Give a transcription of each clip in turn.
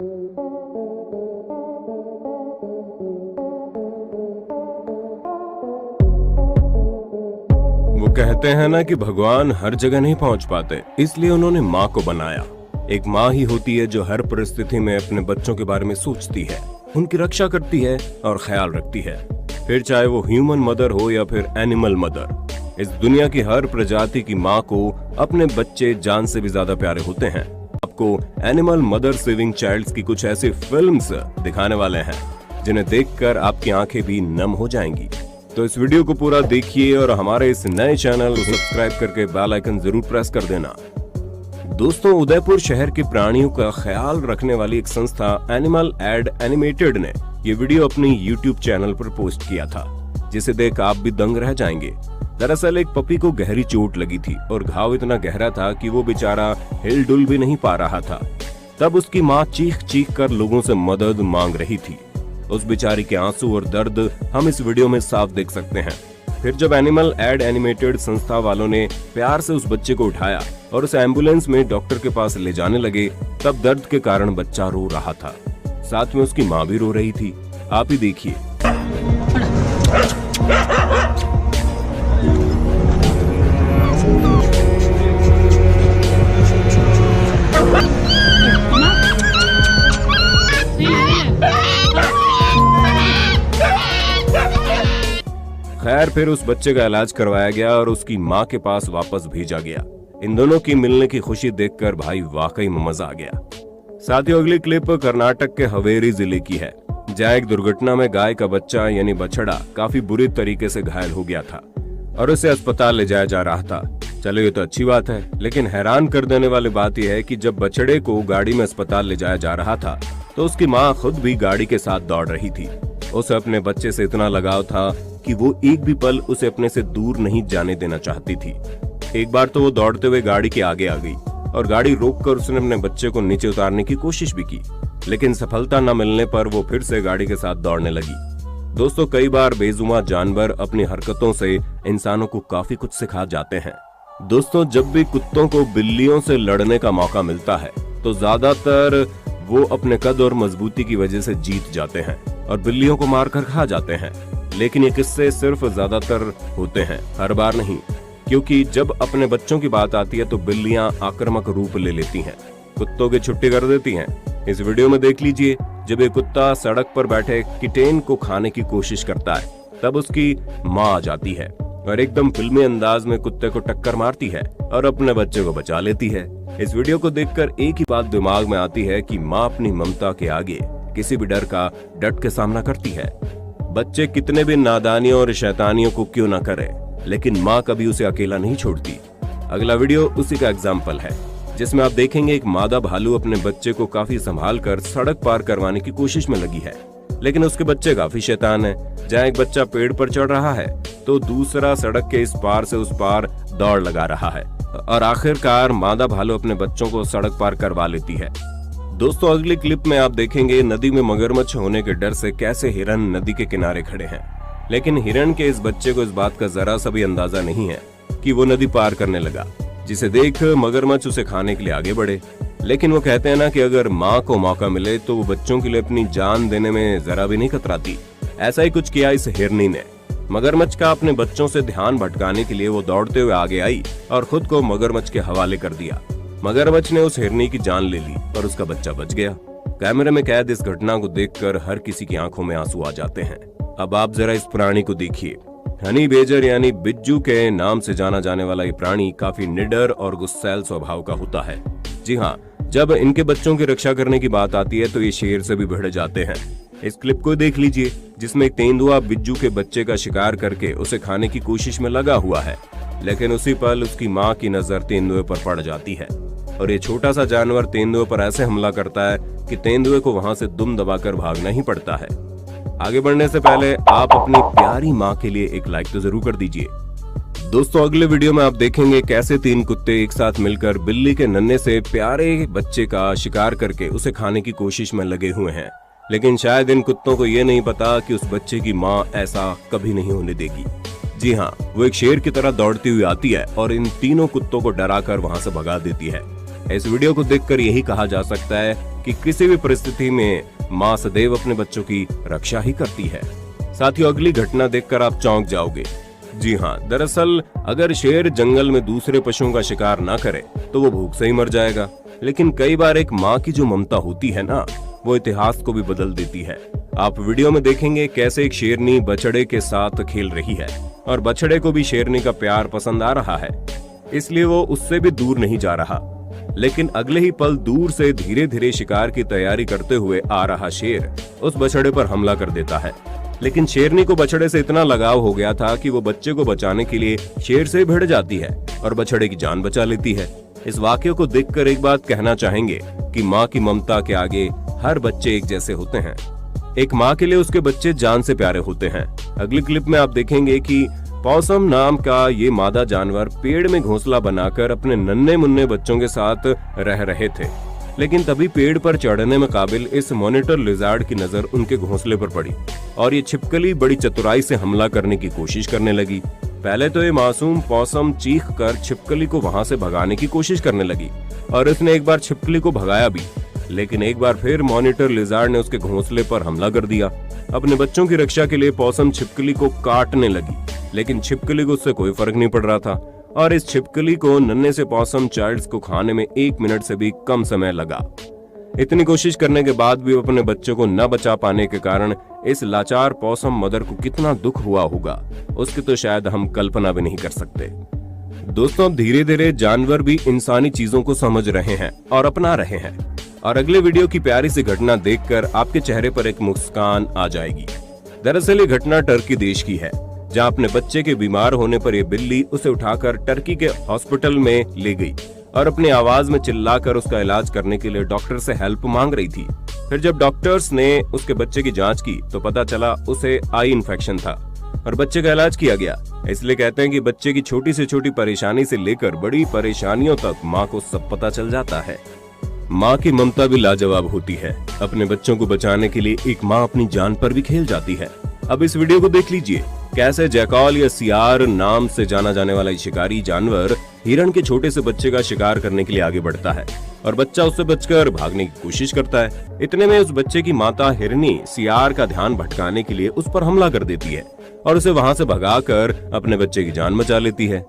वो कहते हैं ना कि भगवान हर जगह नहीं पहुंच पाते, इसलिए उन्होंने माँ को बनाया। एक माँ ही होती है जो हर परिस्थिति में अपने बच्चों के बारे में सोचती है, उनकी रक्षा करती है और ख्याल रखती है, फिर चाहे वो ह्यूमन मदर हो या फिर एनिमल मदर। इस दुनिया की हर प्रजाति की माँ को अपने बच्चे जान से भी ज्यादा प्यारे होते हैं। आपको एनिमल मदर सेविंग चाइल्ड्स की कुछ ऐसी फिल्म्स दिखाने वाले हैं जिन्हें देखकर आपकी आंखें भी नम हो जाएंगी। तो इस वीडियो को पूरा देखिए और हमारे इस नए चैनल को सब्सक्राइब करके बेल आइकन जरूर प्रेस कर देना। दोस्तों, उदयपुर शहर के प्राणियों का ख्याल रखने वाली एक संस्था एनिमल एड एनिमेटेड ने ये वीडियो अपनी YouTube चैनल पर पोस्ट किया था, जिसे देख आप भी दंग रह जाएंगे। दरअसल एक पपी को गहरी चोट लगी थी और घाव इतना गहरा था कि वो बेचारा हिलडुल भी नहीं पा रहा था। तब उसकी माँ चीख चीख कर लोगों से मदद मांग रही थी। उस बेचारी के आंसू और दर्द हम इस वीडियो में साफ देख सकते हैं। फिर जब एनिमल एड एनिमेटेड संस्था वालों ने प्यार से उस बच्चे को उठाया और उसे एम्बुलेंस में डॉक्टर के पास ले जाने लगे, तब दर्द के कारण बच्चा रो रहा था, साथ में उसकी माँ भी रो रही थी। आप ही देखिए। खैर, फिर उस बच्चे का इलाज करवाया गया और उसकी माँ के पास वापस भेजा गया। इन दोनों की मिलने की खुशी देखकर भाई वाकई में मजा आ गया। साथियों, अगली क्लिप कर्नाटक के हवेरी जिले की है, जहाँ एक दुर्घटना में गाय का बच्चा यानी बछड़ा काफी बुरी तरीके से घायल हो गया था और उसे अस्पताल ले जाया जा रहा था। चलो, ये तो अच्छी बात है, लेकिन हैरान कर देने वाली बात यह है कि जब बछड़े को गाड़ी में अस्पताल ले जाया जा रहा था तो उसकी माँ खुद भी गाड़ी के साथ दौड़ रही थी। उसे अपने बच्चे से इतना लगाव था कि वो एक भी पल उसे अपने से दूर नहीं जाने देना चाहती थी। एक बार तो वो दौड़ते हुए गाड़ी के आगे आ गई और गाड़ी रोककर उसने अपने बच्चे को नीचे उतारने की कोशिश भी की, लेकिन सफलता न मिलने पर वो फिर से गाड़ी के साथ दौड़ने लगी। दोस्तों, कई बार बेजुबान जानवर अपनी हरकतों से इंसानों को काफी कुछ सिखा जाते हैं। दोस्तों, जब भी कुत्तों को बिल्लियों से लड़ने का मौका मिलता है तो ज्यादातर वो अपने कद और मजबूती की वजह से जीत जाते हैं और बिल्लियों को मारकर खा जाते हैं। लेकिन ये किस्से सिर्फ ज्यादातर होते हैं, हर बार नहीं, क्योंकि जब अपने बच्चों की बात आती है तो बिल्लियां आक्रामक रूप ले लेती हैं, कुत्तों की छुट्टी कर देती हैं। इस वीडियो में देख लीजिए, जब एक कुत्ता सड़क पर बैठे किटेन को खाने की कोशिश करता है, तब उसकी माँ आ जाती है और एकदम फिल्मी अंदाज में कुत्ते को टक्कर मारती है और अपने बच्चे को बचा लेती है। इस वीडियो को देखकर एक ही बात दिमाग में आती है कि माँ अपनी ममता के आगे किसी भी डर का डट के सामना करती है। बच्चे कितने भी नादानियों और शैतानियों को क्यों न करे, लेकिन माँ कभी उसे अकेला नहीं छोड़ती। अगला वीडियो उसी का एग्जाम्पल है, जिसमें आप देखेंगे एक मादा भालू अपने बच्चे को काफी संभाल कर सड़क पार करवाने की कोशिश में लगी है, लेकिन उसके बच्चे काफी शैतान है। जहाँ एक बच्चा पेड़ पर चढ़ रहा है तो दूसरा सड़क के इस पार से उस पार दौड़ लगा रहा है और आखिरकार मादा भालू अपने बच्चों को सड़क पार करवा लेती है। दोस्तों, अगली क्लिप में आप देखेंगे नदी में मगरमच्छ होने के डर से कैसे हिरन नदी के किनारे खड़े हैं, लेकिन हिरन के इस बच्चे को इस बात का जरा सा भी अंदाजा नहीं है कि वो नदी पार करने लगा, जिसे देख मगरमच्छ उसे खाने के लिए आगे बढ़े। लेकिन वो कहते हैं ना कि अगर माँ को मौका मिले तो वो बच्चों के लिए अपनी जान देने में जरा भी नहीं कतराती। ऐसा ही कुछ किया इस हिरनी ने। मगरमच्छ का अपने बच्चों से ध्यान भटकाने के लिए वो दौड़ते हुए आगे आई और खुद को मगरमच्छ के हवाले कर दिया। मगरमच्छ ने उस हिरनी की जान ले ली और उसका बच्चा बच गया। कैमरे में कैद इस घटना को देखकर हर किसी की आंखों में आंसू आ जाते हैं। अब आप जरा इस प्राणी को देखिए। हनी बेजर यानी बिज्जू के नाम से जाना जाने वाला ये प्राणी काफी निडर और गुस्सैल स्वभाव का होता है। जी हाँ, जब इनके बच्चों की रक्षा करने की बात आती है तो ये शेर से भी भिड़ जाते हैं। इस क्लिप को देख लीजिए, जिसमें एक तेंदुआ बिज्जू के बच्चे का शिकार करके उसे खाने की कोशिश में लगा हुआ है, लेकिन उसी पल उसकी माँ की नजर तेंदुए पर पड़ जाती है और ये छोटा सा जानवर तेंदुए पर ऐसे हमला करता है कि तेंदुए को वहां से दुम दबाकर भागना ही पड़ता है। आगे बढ़ने से पहले आप अपनी प्यारी माँ के लिए एक लाइक तो जरूर कर दीजिए। दोस्तों, अगले वीडियो में आप देखेंगे कैसे 3 कुत्ते एक साथ मिलकर बिल्ली के नन्हे से प्यारे बच्चे का शिकार करके उसे खाने की कोशिश में लगे हुए हैं, लेकिन शायद इन कुत्तों को ये नहीं पता कि उस बच्चे की माँ ऐसा कभी नहीं होने देगी। जी हाँ, वो एक शेर की तरह दौड़ती हुई आती है और इन तीनों कुत्तों को डराकर वहां से भगा देती है। इस वीडियो को देखकर यही कहा जा सकता है कि किसी भी परिस्थिति में माँ सदैव अपने बच्चों की रक्षा ही करती है। साथियों, अगली घटना देखकर आप चौंक जाओगे। जी हाँ, दरअसल अगर शेर जंगल में दूसरे पशुओं का शिकार ना करे तो वो भूख से ही मर जाएगा। लेकिन कई बार एक माँ की जो ममता होती है ना, वो इतिहास को भी बदल देती है। आप वीडियो में देखेंगे कैसे एक शेरनी बछड़े के साथ खेल रही है और बछड़े को भी शेरनी का प्यार पसंद आ रहा है, इसलिए वो उससे भी दूर नहीं जा रहा। लेकिन अगले ही पल दूर से धीरे धीरे शिकार की तैयारी करते हुए आ रहा शेर उस बछड़े पर हमला कर देता है। लेकिन शेरनी को बछड़े से इतना लगाव हो गया था कि वो बच्चे को बचाने के लिए शेर से भिड़ जाती है और बछड़े की जान बचा लेती है। इस वाक्य को देखकर एक बात कहना चाहेंगे कि माँ की ममता के आगे हर बच्चे एक जैसे होते हैं। एक माँ के लिए उसके बच्चे जान से प्यारे होते हैं। अगली क्लिप में आप देखेंगे कि पॉसम नाम का ये मादा जानवर पेड़ में घोंसला बनाकर अपने नन्हे मुन्ने बच्चों के साथ रह रहे थे। लेकिन तभी पेड़ पर चढ़ने में काबिल इस मॉनिटर लिजार्ड की नजर उनके घोंसले पर पड़ी और ये छिपकली बड़ी चतुराई से हमला करने की कोशिश करने लगी। पहले तो ये मासूम पॉसम चीख कर छिपकली को वहां से भगाने की कोशिश करने लगी और उसने एक बार छिपकली को भगाया भी, लेकिन एक बार फिर मॉनिटर लिजार्ड ने उसके घोंसले पर हमला कर दिया। अपने बच्चों की रक्षा के लिए पॉसम छिपकली को काटने लगी, लेकिन छिपकली को उससे कोई फर्क नहीं पड़ रहा था और इस छिपकली को नन्हे से पॉसम चाइल्ड्स को खाने में 1 मिनट से भी कम समय लगा। इतनी कोशिश करने के बाद भी अपने बच्चों को न बचा पाने के कारण इस लाचार पॉसम मदर को कितना दुख हुआ होगा, उसकी तो शायद हम कल्पना भी नहीं कर सकते। दोस्तों, अब धीरे धीरे जानवर भी इंसानी चीजों को समझ रहे हैं और अपना रहे हैं और अगले वीडियो की प्यारी सी घटना देखकर आपके चेहरे पर एक मुस्कान आ जाएगी। दरअसल ये घटना टर्की देश की है, जहां अपने बच्चे के बीमार होने पर ये बिल्ली उसे उठाकर टर्की के हॉस्पिटल में ले गई और अपनी आवाज में चिल्लाकर उसका इलाज करने के लिए डॉक्टर से हेल्प मांग रही थी। फिर जब डॉक्टर्स ने उसके बच्चे की जांच की तो पता चला उसे आई इन्फेक्शन था और बच्चे का इलाज किया गया। इसलिए कहते हैं कि बच्चे की छोटी से छोटी परेशानी से लेकर बड़ी परेशानियों तक माँ को सब पता चल जाता है। माँ की ममता भी लाजवाब होती है। अपने बच्चों को बचाने के लिए एक माँ अपनी जान पर भी खेल जाती है। अब इस वीडियो को देख लीजिए कैसे जैकॉल या सियार नाम से जाना जाने वाला शिकारी जानवर हिरण के छोटे से बच्चे का शिकार करने के लिए आगे बढ़ता है और बच्चा उससे बचकर भागने की कोशिश करता है। इतने में उस बच्चे की माता हिरनी सियार का ध्यान भटकाने के लिए उस पर हमला कर देती है और उसे वहां से भगाकर अपने बच्चे की जान बचा लेती है।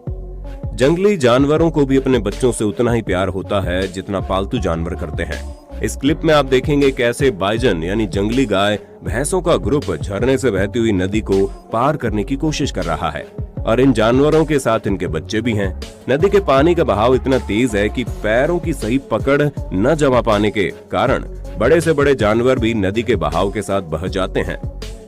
जंगली जानवरों को भी अपने बच्चों से उतना ही प्यार होता है जितना पालतू जानवर करते हैं। इस क्लिप में आप देखेंगे कैसे बाइजन यानी जंगली गाय भैंसों का ग्रुप झरने से बहती हुई नदी को पार करने की कोशिश कर रहा है और इन जानवरों के साथ इनके बच्चे भी हैं। नदी के पानी का बहाव इतना तेज है कि पैरों की सही पकड़ न जमा पाने के कारण बड़े से बड़े जानवर भी नदी के बहाव के साथ बह जाते हैं।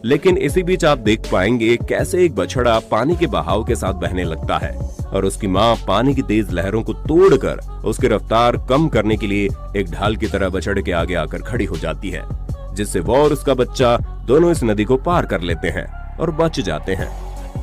लेकिन इसी बीच आप देख पाएंगे कैसे एक बछड़ा पानी के बहाव के साथ बहने लगता है और उसकी माँ पानी की तेज लहरों को तोड़कर उसकी रफ्तार कम करने के लिए एक ढाल की तरह बछड़े के आगे आकर खड़ी हो जाती है, जिससे वो और उसका बच्चा दोनों इस नदी को पार कर लेते हैं और बच जाते हैं।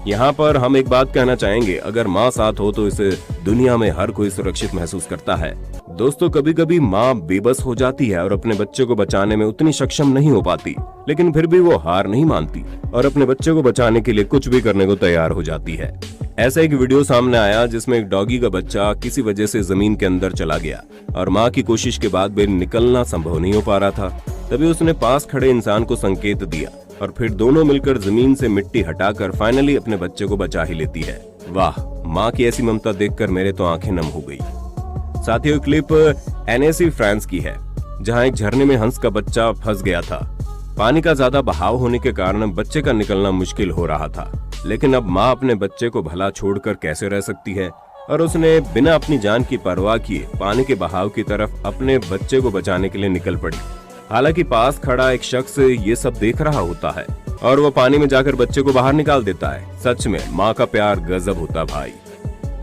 यहाँ पर हम एक बात कहना चाहेंगे, अगर माँ साथ हो तो इस दुनिया में हर कोई सुरक्षित महसूस करता है। दोस्तों, कभी कभी माँ बेबस हो जाती है और अपने बच्चे को बचाने में उतनी सक्षम नहीं हो पाती, लेकिन फिर भी वो हार नहीं मानती और अपने बच्चे को बचाने के लिए कुछ भी करने को तैयार हो जाती है। ऐसा एक वीडियो सामने आया जिसमें एक डॉगी का बच्चा किसी वजह से जमीन के अंदर चला गया और माँ की कोशिश के बाद भी निकलना संभव नहीं हो पा रहा था। तभी उसने पास खड़े इंसान को संकेत दिया और फिर दोनों मिलकर जमीन से मिट्टी हटाकर फाइनली अपने बच्चे को बचा ही लेती है। वाह, माँ की ऐसी ममता देखकर मेरे तो आंखें नम हो गई। साथियों, क्लिप एनएसी फ्रांस की है, जहां एक झरने में हंस का बच्चा फंस गया था। पानी का ज्यादा बहाव होने के कारण बच्चे का निकलना मुश्किल हो रहा था, लेकिन अब माँ अपने बच्चे को भला छोड़कर कैसे रह सकती है और उसने बिना अपनी जान की परवाह किए पानी के बहाव की तरफ अपने बच्चे को बचाने के लिए निकल पड़ी। हालांकि पास खड़ा एक शख्स ये सब देख रहा होता है और वो पानी में जाकर बच्चे को बाहर निकाल देता है। सच में माँ का प्यार गजब होता भाई।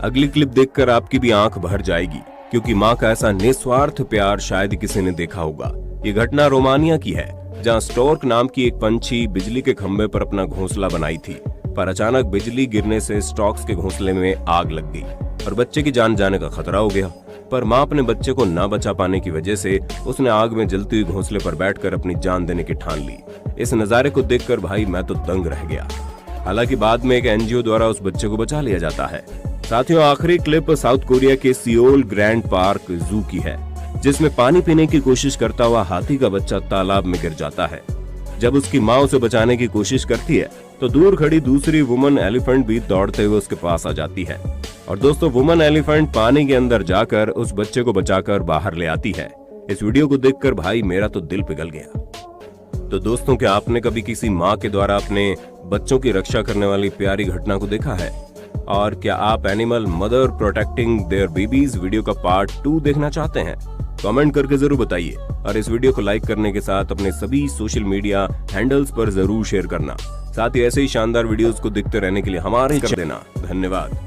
अगली क्लिप देखकर आपकी भी आंख भर जाएगी, क्योंकि माँ का ऐसा निस्वार्थ प्यार शायद किसी ने देखा होगा। ये घटना रोमानिया की है, जहाँ स्टोर्क नाम की एक पंछी बिजली के खंभे पर अपना घोंसला बनाई थी, पर अचानक बिजली गिरने से स्टॉक्स के घोंसले में आग लग गई और बच्चे की जान जाने का खतरा हो गया। पर माँ अपने बच्चे को न बचा पाने की वजह से उसने आग में जलती हुई घोंसले पर बैठकर अपनी जान देने की ठान ली। इस नजारे को देखकर भाई मैं तो दंग रह गया। हालांकि बाद में एक एनजीओ द्वारा उस बच्चे को बचा लिया जाता है। साथियों, आखिरी क्लिप साउथ कोरिया के सियोल ग्रैंड पार्क जू की है, जिसमें पानी पीने की कोशिश करता हुआ हाथी का बच्चा तालाब में गिर जाता है। जब उसकी माँ उसे बचाने की कोशिश करती है तो दूर खड़ी दूसरी वुमन एलिफेंट भी दौड़ते हुए उसके पास आ जाती है और दोस्तों वुमन एलिफेंट पानी के अंदर जाकर उस बच्चे को बचाकर बाहर ले आती है। इस वीडियो को देखकर भाई मेरा तो दिल पिघल गया। तो दोस्तों, क्या आपने कभी किसी माँ के द्वारा अपने बच्चों की रक्षा करने वाली प्यारी घटना को देखा है? और क्या आप animal mother protecting there babies video का पार्ट 2 देखना चाहते हैं? कमेंट करके जरूर बताइए और इस वीडियो को लाइक करने के साथ अपने सभी सोशल मीडिया हैंडल्स पर जरूर शेयर करना। साथ ही ऐसे ही शानदार वीडियोस को देखते रहने के लिए हमारे कर देना। धन्यवाद।